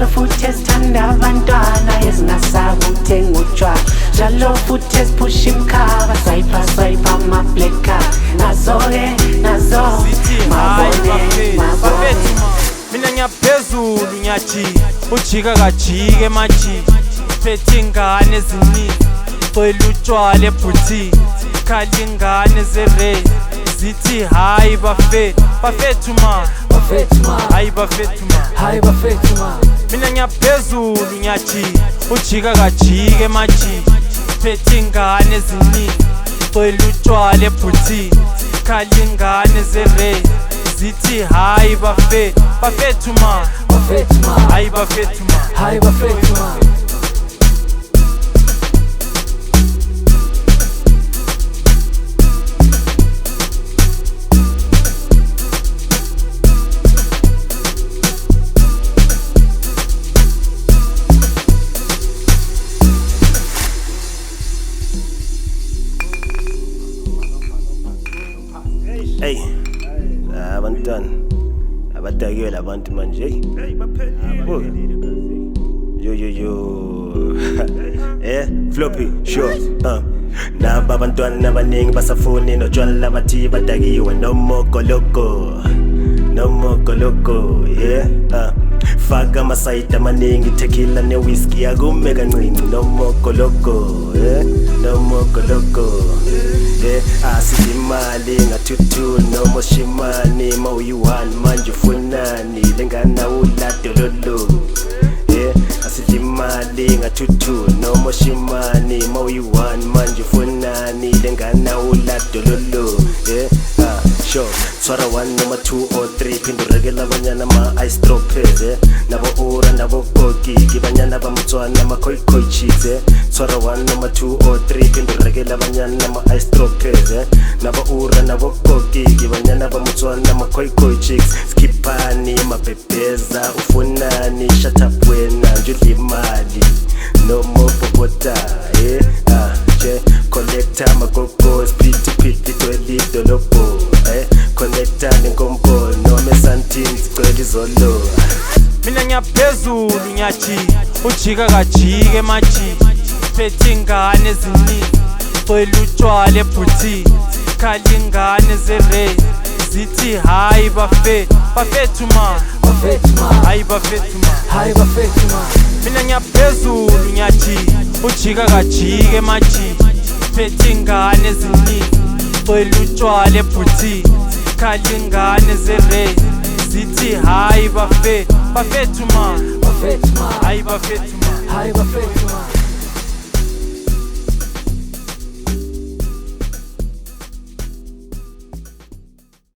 njalo futhi esithanda abantwana ezingasabi ukuthenga utshwala njalo futhi esiphusha imkhaba swipe ama-black card nazo-ke nazo mabone mina ngiyaphezulu ngiyajika ujika kajike majiki phethe ingane eziningi cela utshwala ebhuthini khali ingane zere zithi hayi bafethu ma hayi bafethu ma mina ngiyaphezulu ngiyajika ujika kajike majiki phethe ingane eziningi cela utshwala ebhuthini khali ingane zere zithi hayi bafethu ma hayi bafethu ma Hey, abantwana abadakiwe labantu manje. Floppy, sure. Naba abantwana abaningi basafuni notshwala bathi badakiwe no more koloko, yeah. Faka amasayidi amaningi tequila ne whisky akume kancinci no more koloko, yeah. No more koloko. Asithi imali ngathuthu noma shimani mawuyi-1 manje ufunani lengana uladololo. Asithi imali ngathuthu noma shimani mawuyi-1 manje ufunani lengana uladololo. Sure, tshwara 1 noma 2 or 3 phinda urekela abanyana ma-ice droppers nabo ura nabo kokiki banyana bamutswana ama-khoikhoi chicks tshwara 1 noma 2 or 3 phinda urekela abanyana ma-ice droppers nabo ura nabo kokiki banyana bamutswana ama-khoikhoi chicks skiphani mabhebheza ufunani shut up wena nje udla imali no more bobota collector magogo spithi twelidolobho connecta nenkompo noma esantini sicela izolo. Mina ngiyaphezulu ngiyajika ujika kajike majiki phethe ingane eziningi cela utshwala ebhuthini khali ingane zere zithi hayi bafethu ma hayi bafethu ma mina ngiyaphezulu ngiyajika ujika kajike majiki phethe ingane eziningi cela utshwala ebhuthini khali ingane zere zithi hayi bafethu ma hayi bafethu ma